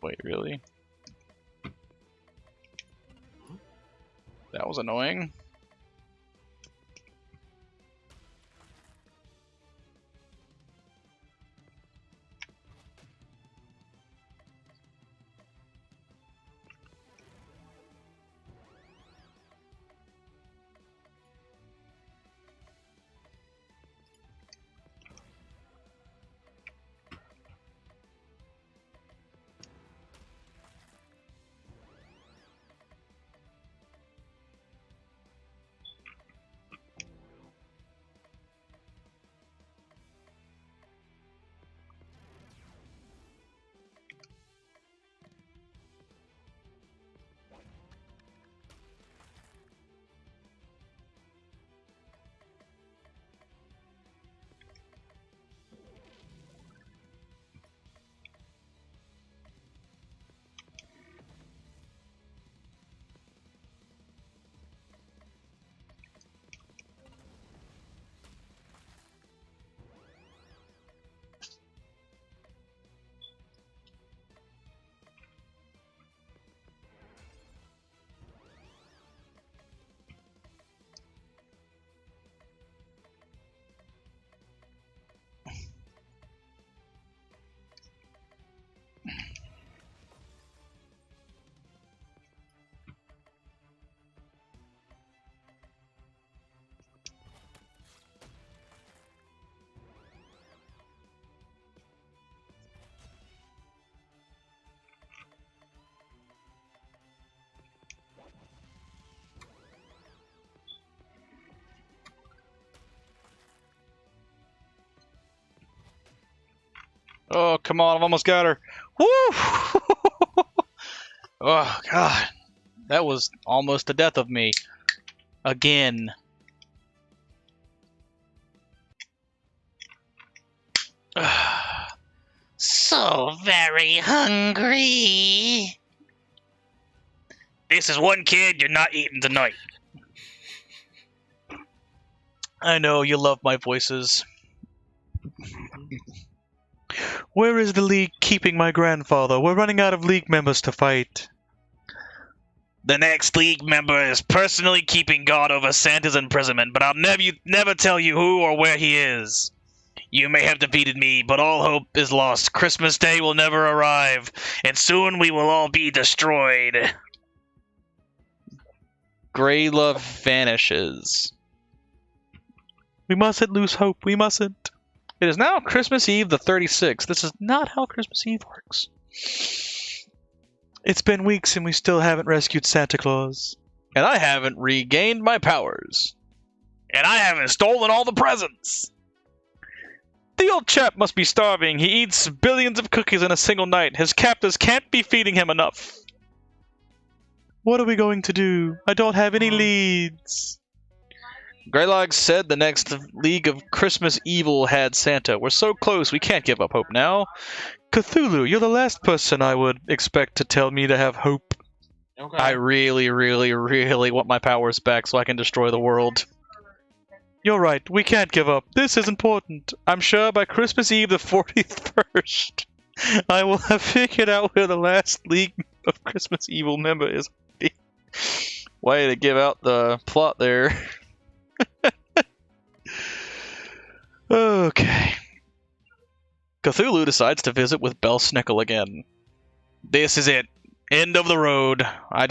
Wait, really? That was annoying. Oh, come on, I've almost got her. Woo! Oh, God. That was almost the death of me. Again. So very hungry. This is one kid you're not eating tonight. I know, you love my voices. Where is the League keeping my grandfather? We're running out of League members to fight. The next League member is personally keeping guard over Santa's imprisonment, but I'll never tell you who or where he is. You may have defeated me, but all hope is lost. Christmas Day will never arrive, and soon we will all be destroyed. Grey love vanishes. We mustn't lose hope. We mustn't. It is now Christmas Eve the 36th. This is not how Christmas Eve works. It's been weeks and we still haven't rescued Santa Claus. And I haven't regained my powers. And I haven't stolen all the presents. The old chap must be starving. He eats billions of cookies in a single night. His captors can't be feeding him enough. What are we going to do? I don't have any leads. Greylog said the next League of Christmas Evil had Santa. We're so close, we can't give up hope now. Cthulhu, you're the last person I would expect to tell me to have hope. Okay. I really, really, really want my powers back so I can destroy the world. You're right, we can't give up. This is important. I'm sure by Christmas Eve the 41st, I will have figured out where the last League of Christmas Evil member is. Way to give out the plot there. Okay. Cthulhu decides to visit with Belsnickel again. This is it. End of the road. I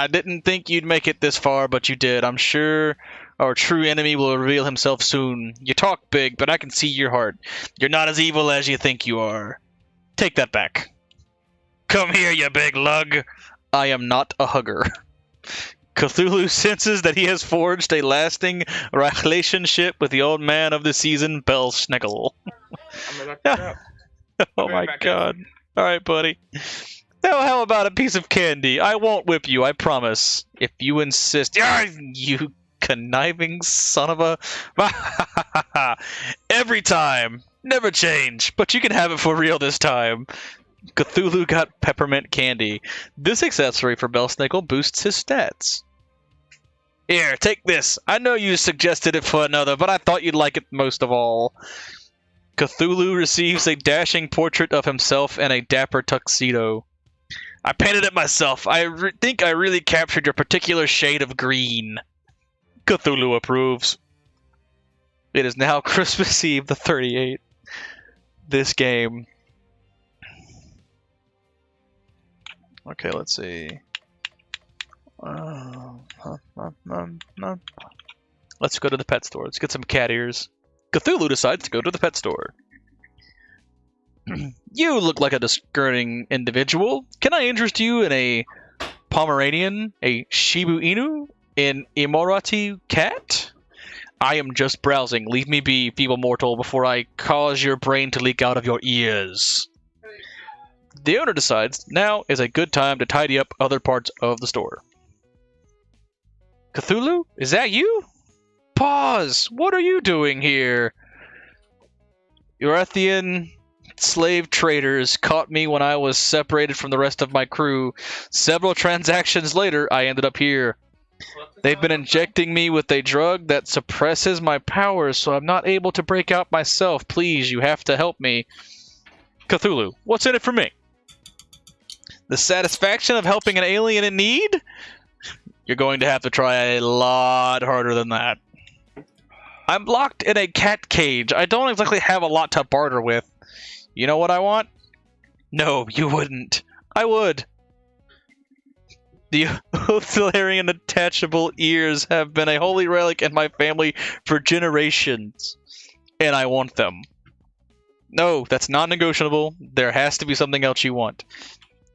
didn't think you'd make it this far, but you did. I'm sure our true enemy will reveal himself soon. You talk big, but I can see your heart. You're not as evil as you think you are. Take that back. Come here, you big lug. I am not a hugger. Cthulhu senses that he has forged a lasting relationship with the old man of the season, Belsnickel. Oh my god. Alright, buddy. Now, how about a piece of candy? I won't whip you, I promise. If you insist. You conniving son of a... Every time. Never change. But you can have it for real this time. Cthulhu got peppermint candy. This accessory for Belsnickel boosts his stats. Here, take this. I know you suggested it for another, but I thought you'd like it most of all. Cthulhu receives a dashing portrait of himself in a dapper tuxedo. I painted it myself. I think I really captured your particular shade of green. Cthulhu approves. It is now Christmas Eve, the 38th. This game. Okay, let's see. Let's go to the pet store. Let's get some cat ears. Cthulhu decides to go to the pet store. You look like a discerning individual. Can I interest you in a Pomeranian, a Shiba Inu, an Immorati cat? I am just browsing. Leave me be, feeble mortal, before I cause your brain to leak out of your ears. The owner decides now is a good time to tidy up other parts of the store. Cthulhu? Is that you? Pause! What are you doing here? Eurathian slave traders caught me when I was separated from the rest of my crew. Several transactions later, I ended up here. They've been injecting me with a drug that suppresses my powers, so I'm not able to break out myself. Please, you have to help me. Cthulhu, what's in it for me? The satisfaction of helping an alien in need? You're going to have to try a lot harder than that. I'm locked in a cat cage. I don't exactly have a lot to barter with. You know what I want? No, you wouldn't. I would. The Othilarian attachable ears have been a holy relic in my family for generations, and I want them. No, that's non-negotiable. There has to be something else you want.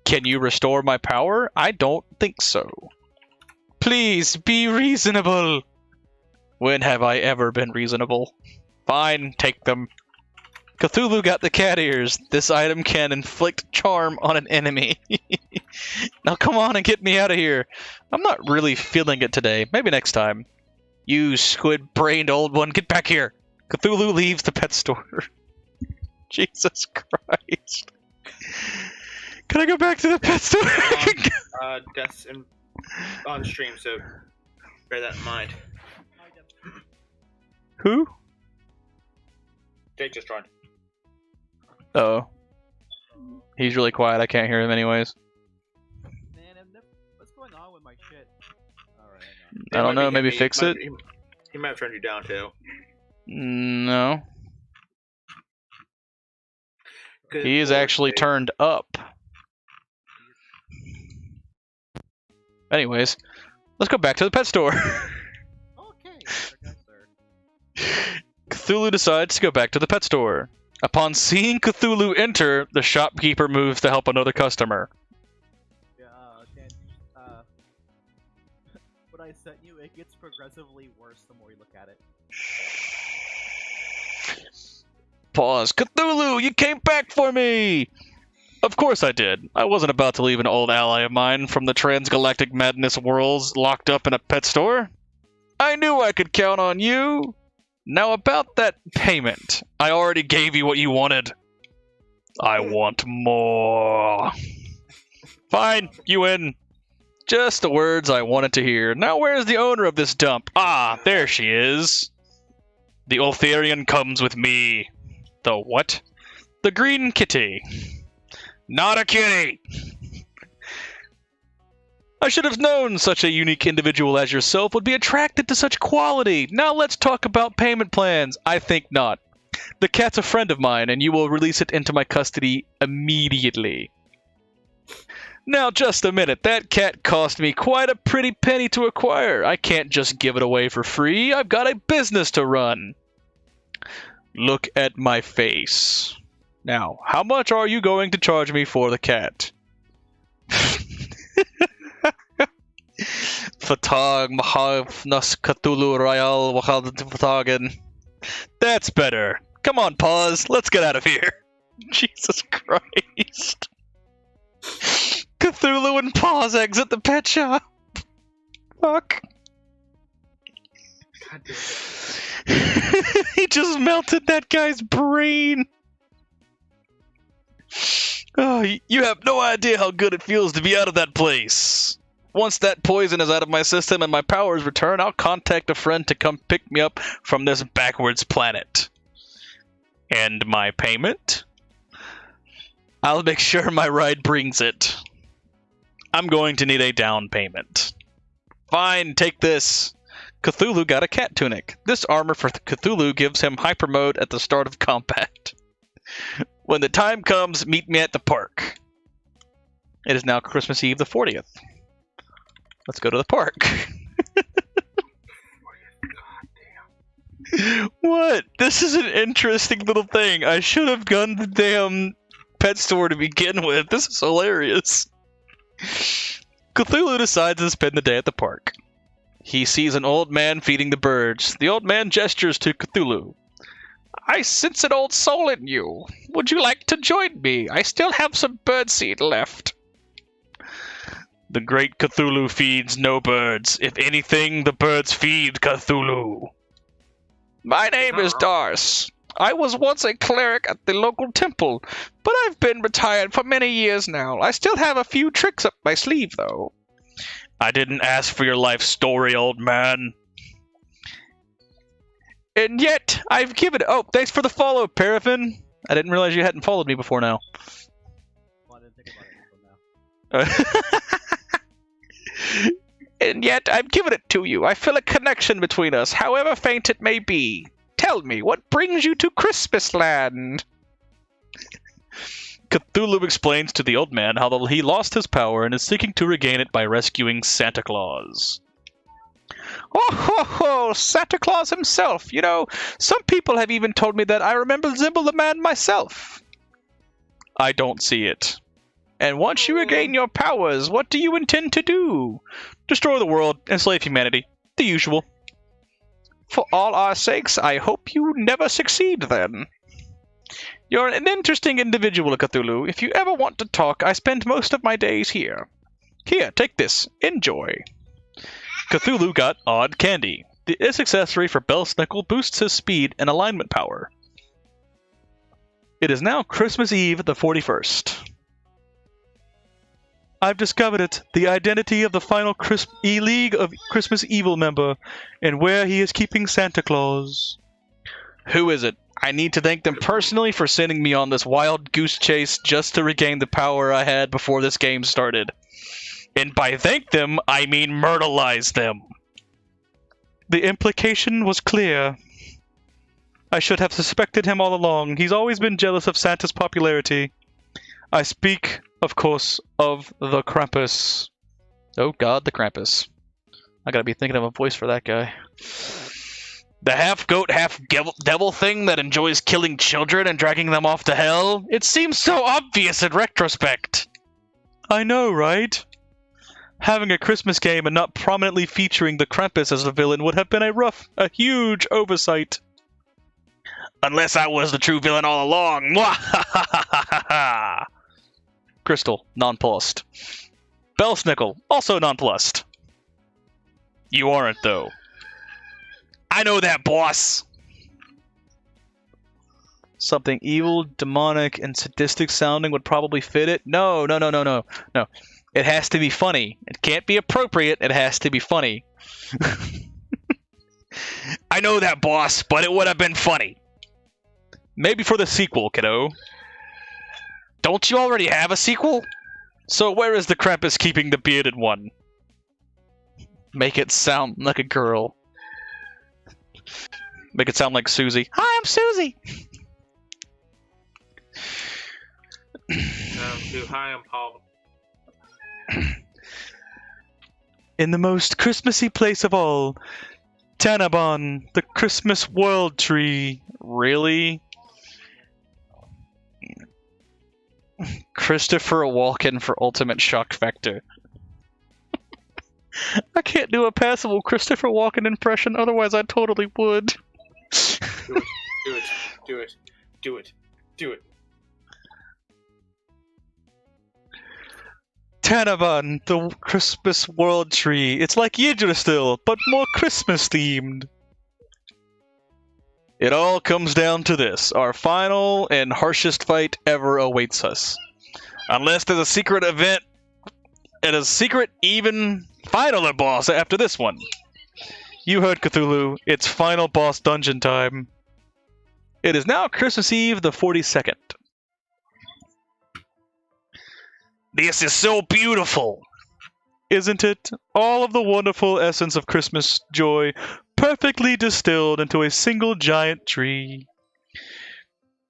Can you restore my power? I don't think so. Please, be reasonable. When have I ever been reasonable? Fine, take them. Cthulhu got the cat ears. This item can inflict charm on an enemy. Now come on and get me out of here. I'm not really feeling it today. Maybe next time. You squid-brained old one, get back here. Cthulhu leaves the pet store. Jesus Christ. Can I go back to the pet store? Death's on stream, so bear that in mind. Who? Jake just joined. Oh. He's really quiet. I can't hear him anyways. Man, what's going on with my shit? Alright, I don't know. Maybe fix it? He might have turned you down, too. No. Good He is Lord, actually Jake. turned up. Anyways, let's go back to the pet store. Okay, sir. Cthulhu decides to go back to the pet store. Upon seeing Cthulhu enter, the shopkeeper moves to help another customer. Yeah, what I sent you, it gets progressively worse the more you look at it. Pause. Cthulhu, you came back for me! Of course I did. I wasn't about to leave an old ally of mine from the transgalactic madness worlds locked up in a pet store. I knew I could count on you. Now about that payment. I already gave you what you wanted. I want more. Fine, you win. Just the words I wanted to hear. Now where's the owner of this dump? Ah, there she is. The Ultharian comes with me. The what? The green kitty. Not a kitty! I should have known such a unique individual as yourself would be attracted to such quality. Now let's talk about payment plans. I think not. The cat's a friend of mine, and you will release it into my custody immediately. Now, just a minute. That cat cost me quite a pretty penny to acquire. I can't just give it away for free. I've got a business to run. Look at my face. Now, how much are you going to charge me for the cat? Fatag Mahavnas Cthulhu Royal Wachal. That's better. Come on, pause. Let's get out of here. Jesus Christ. Cthulhu and Pause exit the pet shop. Fuck. God damn it. He just melted that guy's brain. Oh, you have no idea how good it feels to be out of that place. Once that poison is out of my system and my powers return, I'll contact a friend to come pick me up from this backwards planet. And my payment? I'll make sure my ride brings it. I'm going to need a down payment. Fine, take this. Cthulhu got a cat tunic. This armor for Cthulhu gives him hyper mode at the start of combat. When the time comes, meet me at the park. It is now Christmas Eve the 40th. Let's go to the park. What? This is an interesting little thing. I should have gone to the damn pet store to begin with. This is hilarious. Cthulhu decides to spend the day at the park. He sees an old man feeding the birds. The old man gestures to Cthulhu. I sense an old soul in you. Would you like to join me? I still have some birdseed left. The great Cthulhu feeds no birds. If anything, the birds feed Cthulhu. My name is Darce. I was once a cleric at the local temple, but I've been retired for many years now. I still have a few tricks up my sleeve, though. I didn't ask for your life story, old man. And yet, I've given it... Oh, thanks for the follow, Paraffin. I didn't realize you hadn't followed me before now. Well, I didn't think about it until now. And yet, I've given it to you. I feel a connection between us, however faint it may be. Tell me, what brings you to Christmas Land? Cthulhu explains to the old man how he lost his power and is seeking to regain it by rescuing Santa Claus. Oh, ho, ho, Santa Claus himself. You know, some people have even told me that I resemble the man myself. I don't see it. And once you regain your powers, what do you intend to do? Destroy the world, enslave humanity. The usual. For all our sakes, I hope you never succeed then. You're an interesting individual, Cthulhu. If you ever want to talk, I spend most of my days here. Here, take this. Enjoy. Cthulhu got odd candy. This accessory for Belsnickel boosts his speed and alignment power. It is now Christmas Eve the 41st. I've discovered it, the identity of the final League of Christmas Evil member, and where he is keeping Santa Claus. Who is it? I need to thank them personally for sending me on this wild goose chase just to regain the power I had before this game started. And by thank them, I mean myrtleize them. The implication was clear. I should have suspected him all along. He's always been jealous of Santa's popularity. I speak, of course, of the Krampus. Oh god, the Krampus. I gotta be thinking of a voice for that guy. The half-goat, half-devil thing that enjoys killing children and dragging them off to hell? It seems so obvious in retrospect. I know, right? Having a Christmas game and not prominently featuring the Krampus as a villain would have been a huge oversight. Unless I was the true villain all along. Crystal, nonplussed. Belsnickel, also nonplussed. You aren't, though. I know that, boss. Something evil, demonic, and sadistic sounding would probably fit it. No. It has to be funny. It can't be appropriate. It has to be funny. I know that, boss, but it would have been funny. Maybe for the sequel, kiddo. Don't you already have a sequel? So where is the Krampus keeping the bearded one? Make it sound like a girl. Make it sound like Susie. Hi, I'm Susie! Hi, I'm Paul. In the most Christmassy place of all, Tanabon, the Christmas world tree. Really? Christopher Walken for ultimate shock factor. I can't do a passable Christopher Walken impression, otherwise I totally would. Do it. Tanabon, the Christmas world tree. It's like Yggdrasil, but more Christmas themed. It all comes down to this. Our final and harshest fight ever awaits us. Unless there's a secret event and a secret even final boss after this one. You heard Cthulhu. It's final boss dungeon time. It is now Christmas Eve the 42nd. This is so beautiful. Isn't it? All of the wonderful essence of Christmas joy, perfectly distilled into a single giant tree.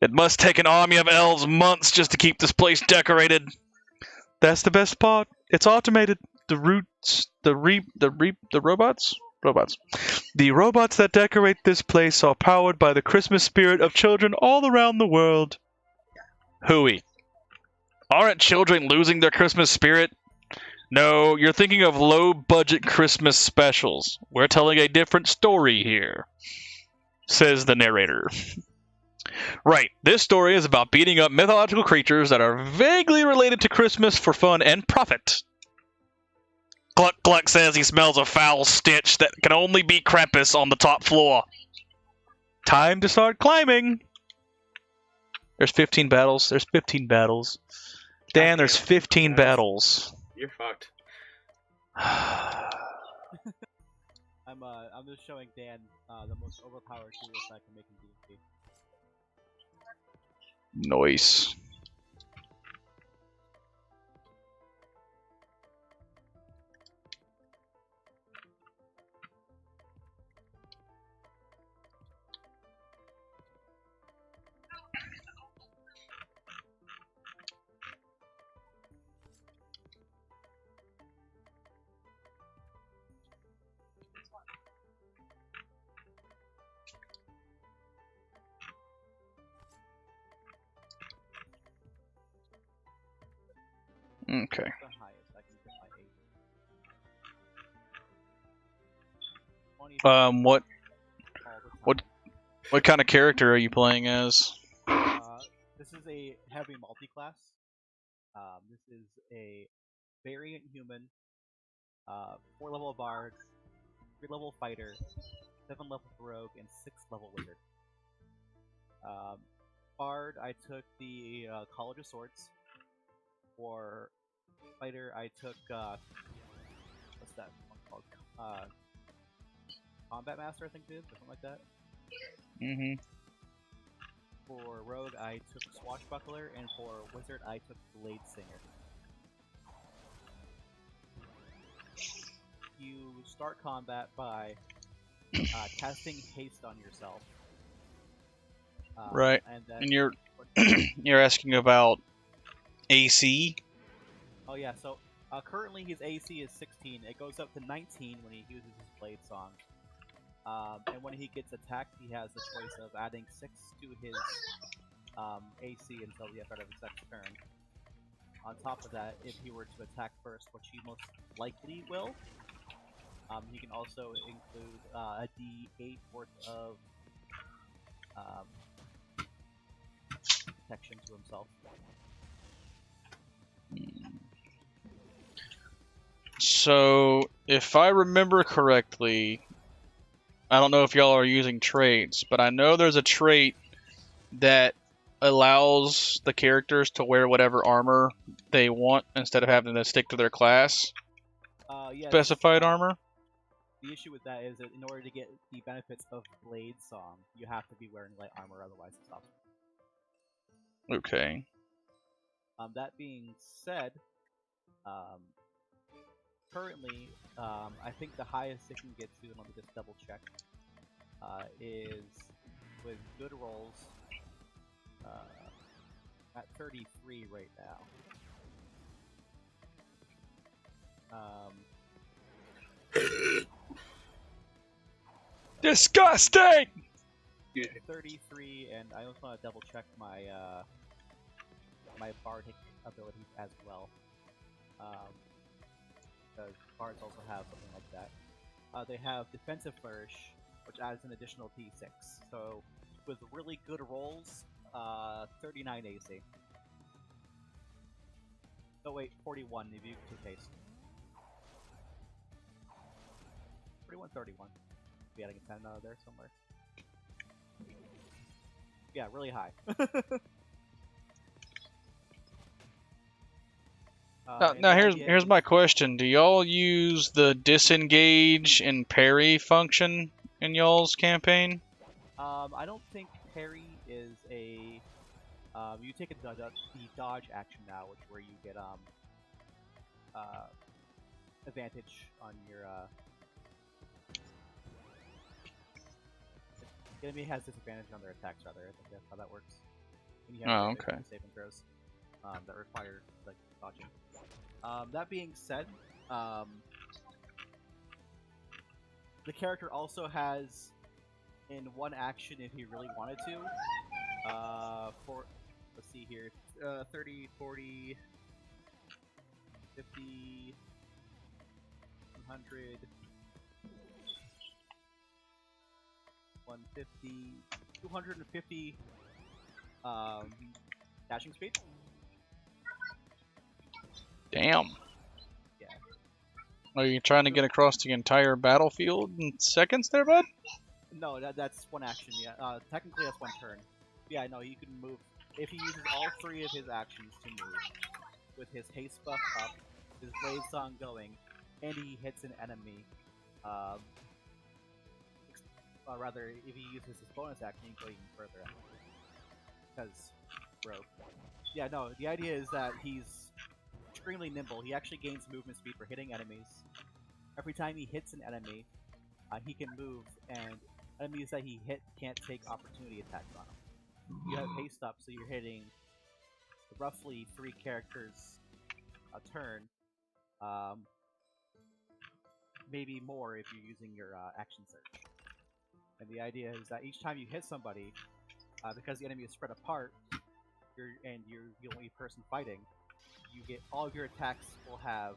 It must take an army of elves months just to keep this place decorated. That's the best part. It's automated. The roots, the robots? Robots. The robots that decorate this place are powered by the Christmas spirit of children all around the world. Hooey. Aren't children losing their Christmas spirit? No, you're thinking of low-budget Christmas specials. We're telling a different story here, says the narrator. Right, this story is about beating up mythological creatures that are vaguely related to Christmas for fun and profit. Gluck Gluck says he smells a foul stench that can only be Krampus on the top floor. Time to start climbing. There's 15 battles. There's 15 battles. Dan, there's 15 battles. You're fucked. I'm just showing Dan the most overpowered tool I can make in D&D. Nice. Okay. The highest I can get my 8. 20 What all the time. what kind of character are you playing as? This is a heavy multi-class. This is a variant human, 4-level bard, 3-level fighter, 7-level rogue, and 6-level wizard. Bard, I took the College of Swords. For fighter, I took what's that one called? Combat Master, I think it is, or something like that. Mm-hmm. For rogue, I took Swashbuckler, and for wizard, I took Blade Singer. You start combat by casting haste on yourself. Right. And you're you're asking about AC? Oh yeah, so currently his AC is 16. It goes up to 19 when he uses his Blade Song. And when he gets attacked, he has the choice of adding 6 to his AC until the end of his next turn. On top of that, if he were to attack first, which he most likely will, he can also include a D8 worth of protection to himself. So, if I remember correctly, I don't know if y'all are using traits, but I know there's a trait that allows the characters to wear whatever armor they want instead of having to stick to their class. Yes, Specified armor? The issue with that is that in order to get the benefits of Blade Song, you have to be wearing light armor, otherwise it stops. Okay. That being said, currently, I think the highest it can get to, and let me just double check, is with good rolls at 33 right now. Disgusting! 33, and I also want to double check my my bardic abilities as well. Because bards also have something like that. They have defensive flourish, which adds an additional d6. So with really good rolls, 39 AC. Oh wait, 41 if you take haste. 41, 31. Be adding a 10 out of there somewhere. Yeah, really high. Now here's my question. Do y'all use the disengage and parry function in y'all's campaign? I don't think parry is a... you take the dodge action now, which where you get advantage on your. The enemy has disadvantage on their attacks, rather. I think that's how that works. When you have Oh, advantage okay. on saving throws that require like dodging. That being said, the character also has, in one action, if he really wanted to, for let's see here, 30, 40, 50, 100, 150, 250 dashing speed. Damn. Yeah. Are you trying to get across the entire battlefield in seconds there, bud? No, that's one action. Yeah. Technically, that's one turn. Yeah, no, you can move if he uses all three of his actions to move. With his haste buff up, his blade song going, and he hits an enemy. Rather, if he uses his bonus action, he can go even further. Because, rogue. Yeah, no, the idea is that he's extremely nimble. He actually gains movement speed for hitting enemies. Every time he hits an enemy, he can move, and enemies that he hit can't take opportunity attacks on him. You have haste up, so you're hitting roughly 3 characters a turn. Maybe more if you're using your action surge. And the idea is that each time you hit somebody, because the enemy is spread apart, you're the only person fighting, you get all of your attacks will have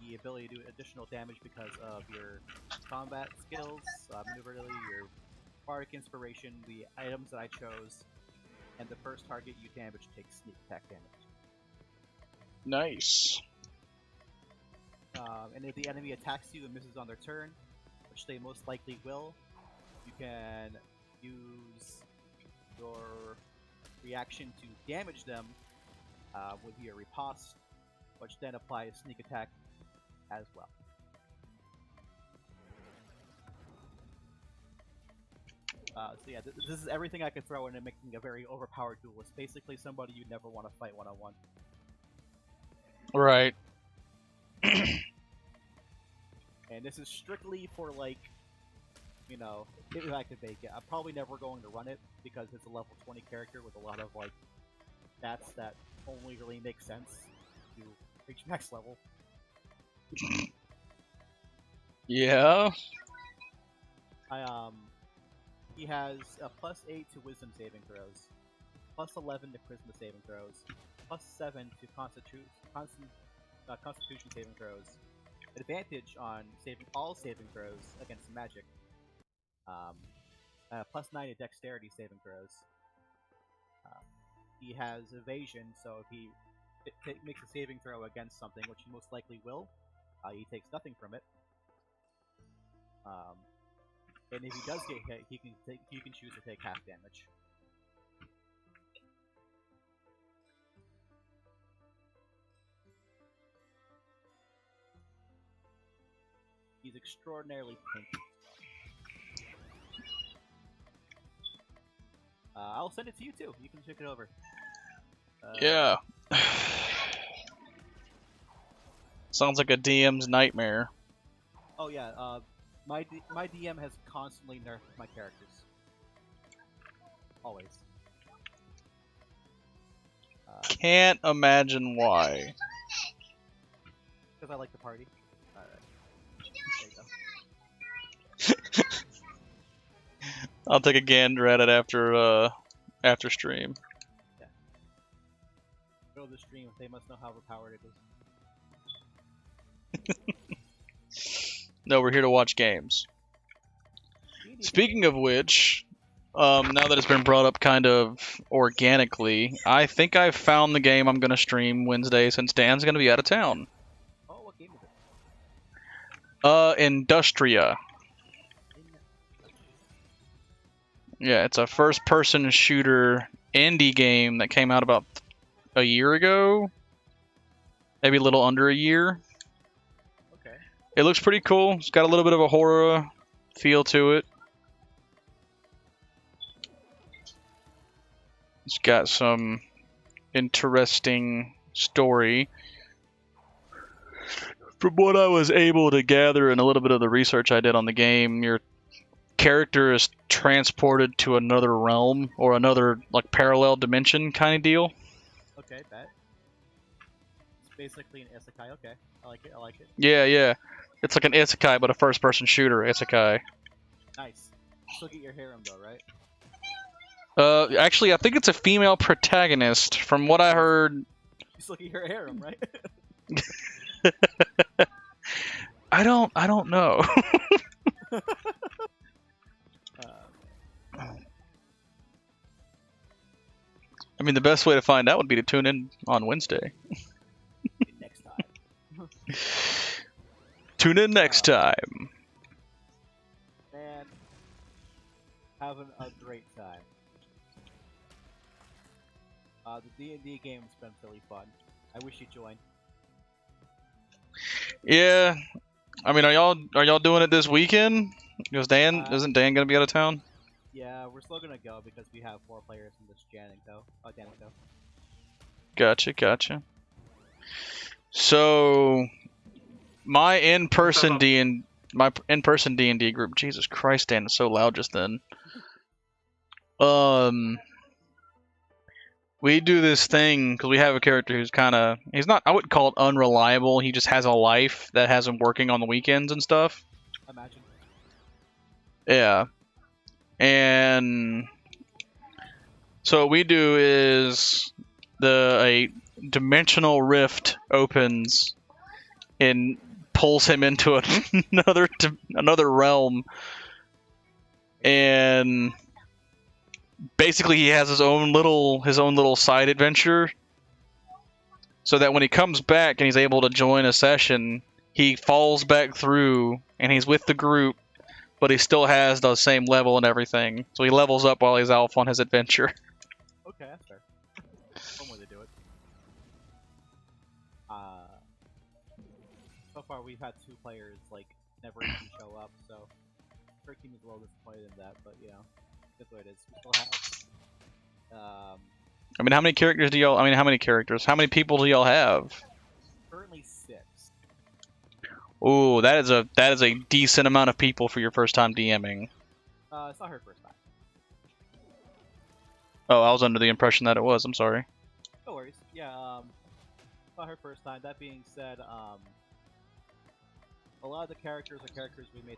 the ability to do additional damage because of your combat skills, maneuverability, your bardic inspiration, the items that I chose, and the first target you damage takes sneak attack damage. Nice. And if the enemy attacks you and misses on their turn, which they most likely will, you can use your reaction to damage them with your riposte, which then applies sneak attack as well. So yeah, this is everything I could throw into making a very overpowered duelist. Basically somebody you never want to fight one-on-one. Right. And this is strictly for, like, you know, if I could make it. I'm probably never going to run it because it's a level 20 character with a lot of, like, stats that only really make sense to reach max level. Yeah. He has a +8 to Wisdom saving throws, +11 to Charisma saving throws, +7 to Constitution saving throws, advantage on all saving throws against magic, +9 to Dexterity saving throws. He has evasion, so if he makes a saving throw against something, which he most likely will, he takes nothing from it. And if he does get hit, he can choose to take half damage. He's extraordinarily tanky. I'll send it to you too. You can check it over. Yeah. Sounds like a DM's nightmare. Oh yeah. My DM has constantly nerfed my characters. Always. Can't imagine why. Because I like the party. Alright. There you go. I'll take a gander at it after stream. Yeah. Go to the stream. They must know how overpowered it is. No, we're here to watch games. Speaking of which, now that it's been brought up kind of organically, I think I've found the game I'm going to stream Wednesday since Dan's going to be out of town. Oh, what game is it? Industria. Yeah, it's a first-person shooter indie game that came out about a year ago. Maybe a little under a year. Okay. It looks pretty cool. It's got a little bit of a horror feel to it. It's got some interesting story. From what I was able to gather and a little bit of the research I did on the game, your character is transported to another realm or another like parallel dimension kind of deal. Okay, bet. It's basically an isekai. Okay, I like it. I like it. Yeah. It's like an isekai, but a first-person shooter isekai. Nice. Still get your harem though, right? Actually, I think it's a female protagonist. From what I heard, You still get your harem, right? I don't know. I mean, the best way to find out would be to tune in on Wednesday. Next time. Tune in next time. Man, having a great time. The D&D game's been really fun. I wish you'd join. Yeah, I mean, are y'all doing it this weekend? Because isn't Dan gonna be out of town? Yeah, we're still gonna go because we have 4 players in this Danico. Gotcha. So, my in-person D&D group. Jesus Christ, Dan is so loud just then. We do this thing because we have a character who's he's not, I wouldn't call it unreliable. He just has a life that has him working on the weekends and stuff. Imagine. Yeah. And so what we do is a dimensional rift opens and pulls him into another realm, and basically he has his own little side adventure, so that when he comes back and he's able to join a session, he falls back through and he's with the group, but he still has the same level and everything. So he levels up while he's off on his adventure. Okay, that's fair. One way to do it. So far we've had 2 players never even show up, so our team is a little disappointed in that, but that's what it is. We still have I mean, how many characters do y'all? I mean, how many characters? How many people do y'all have? currently 6. Ooh, that is a decent amount of people for your first time DMing. It's not her first time. Oh, I was under the impression that it was. I'm sorry. No worries. Yeah, it's not her first time. That being said, a lot of the characters are characters we made